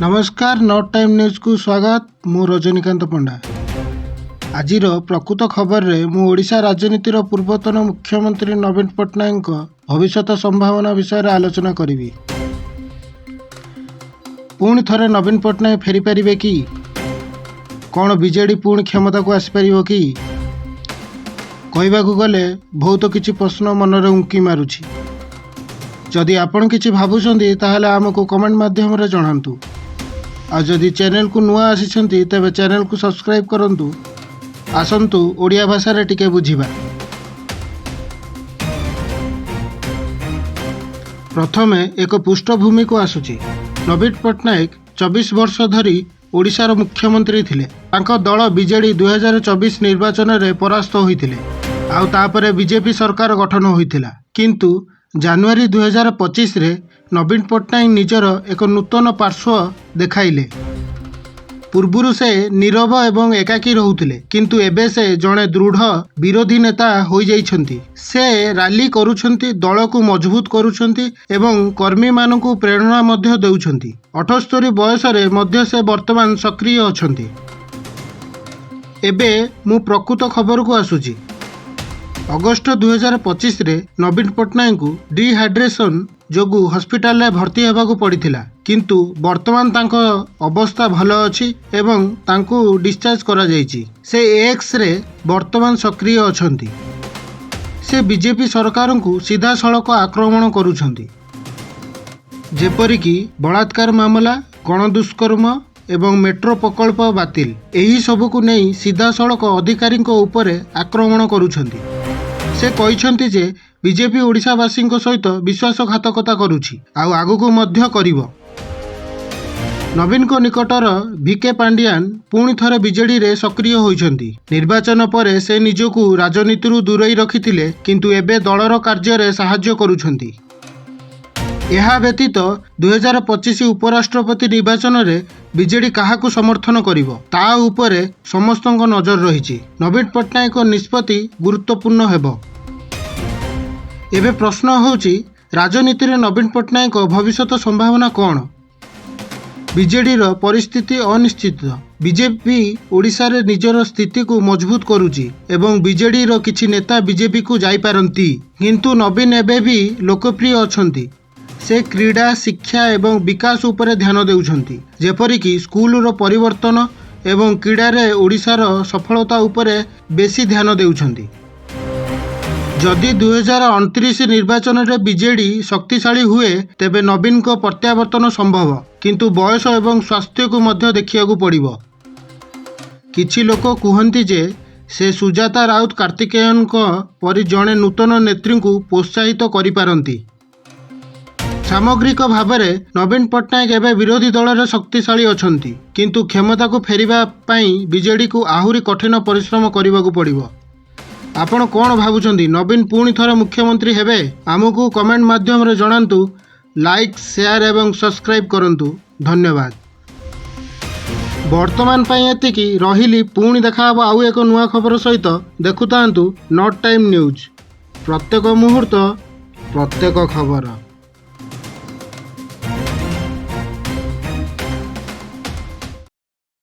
नमस्कार not time news को स्वागत। मु रजनीकांत पंडा। आजिर प्रकृत खबर रे मु ओडिशा राजनीतिर पूर्वतन मुख्यमंत्री नवीन पट्टनायक भविष्य संभावना विषय आलोचना करी। पुणी थरे नवीन पट्टनायक फेरी पारिबे कि कौन बीजेडी पुणी क्षमता को आसीपर कि कहवाक गले बहुत किछि प्रश्न मनरे उंकी मारुछि। जदि आपण किछि भाबुछंती ताहले आमको कमेंट माध्यम रे जणांतु। आ जदि चैनल को नुआ आसिछंती तेबे चैनल को सब्सक्राइब करंतु। आसंतु ओडिया भाषा रे टिके बुझिबा। प्रथमे एक पृष्ठभूमि को आसुची। नवीन पट्टनायक 24 वर्ष धरी ओडिशार मुख्यमंत्री थिले। तांको दल बीजेडी 2024 निर्वाचन रे परास्त होइथिले। आउ तापरे बीजेपी सरकार गठन होइथिला। किंतु जनवरी 2025 रे नवीन पट्टनायक निजर एक नूतन पार्श्व देखाइले। पूर्वरु से नीरव एवं एकाकी रहुथिले, किंतु एबे से जड़े दृढ़ विरोधी नेता हो जाइछंती। से रैली करुछंती, दल को मजबूत करुछंती एवं कर्मी मानकु प्रेरणा मध्य देउछंती। 78 बयस रे मध्य से वर्तमान सक्रिय अछंती। एबे मु प्रकृत खबर को आसुची। अगस्त 2025 रे नवीन पट्टनायक को डिहाइड्रेशन जोगु हॉस्पिटल रे भर्ती हेबाकू पड़िथिला, किंतु वर्तमान तांको अवस्था भलो अछि एवं तांको डिस्चार्ज करा जायछि। से एक्स रे वर्तमान सक्रिय अछंती। से बीजेपी सरकार को सीधा सड़क आक्रमण करुछंती, जेपरिकी बलात्कार मामला, गणदुष्कर्म एवं मेट्रो प्रकल्प बातिल, एही सबु को नहीं सीधा सड़क अधिकारी उपरे आक्रमण करुछंती। से कहिछंती जे बीजेपी ओडिशावासी सहित विश्वासघातकता करुछि आउ आगुको मध्य करिवो। नवीन को निकटर वीके पांडियान पुणी थरे बीजेडी रे सक्रिय होइछंती। निर्वाचन परे से निजको राजनीतिरु दूरई रखिथिले, किंतु एबे दलर कार्य रे सहाय्य करुछंती। एहा व्यतीत 2025 उपराष्ट्रपति निर्वाचन रे बीजेडी काहाकू समर्थन करिवो ता उपरे समस्तଙ୍କ नजर रहिछि। नवीन पट्टनायक निष्पत्ति गुरुत्वपूर्ण हेबो। एबे प्रश्न होउछि, राजनीति रे नवीन पट्टनायक भविष्यत संभावना कौन? बीजेडी रो परिस्थिति अनिश्चित। बीजेपी ओडिशा रे निजर स्थिति को मजबूत करुछि एवं बीजेडी रो किछि नेता बीजेपी को जाई पारंती, किंतु नवीन एबे भी लोकप्रिय अछंती। से क्रीड़ा, शिक्षा एवं विकास उपरे ध्यान देउछंती, जेपरिकी स्कूल रो परिवर्तन एवं क्रीड़ा रे ओडिशा रो सफलता उपरे बेसी ध्यान देउछंती। जदि 2029 निर्वाचन रे बीजेडी शक्तिशाली हुए तेबे नवीन को प्रत्यावर्तन संभव, किंतु बयस एवं स्वास्थ्य को मध्य देखिया को पड़िबो। किछि लोक कुहंती जे से सुजाता राउत कार्तिकेयन को परि जणे नूतन नेत्री को प्रोत्साहित करि पारंती। सामग्रिक भाव में नवीन पट्टनायक एवं विरोधी दल रे शक्तिशाली अछंती, किंतु क्षमता को फेरिबा पई बीजेडी को आहुरी कठिन परिश्रम करने पड़िबो। आपण कौन भावुछंती नवीन पुणी थरे मुख्यमंत्री हेबे? आमको कमेंट माध्यम रे जणांतु। लाइक, शेयर एवं सब्सक्राइब करंतु। धन्यवाद। वर्तमान पई एतिकी रहिली। पुणी देखा आउ एक नुआ खबर सहित देखुतांतु नॉट टाइम न्यूज। प्रत्येक मुहूर्त प्रत्येक खबर।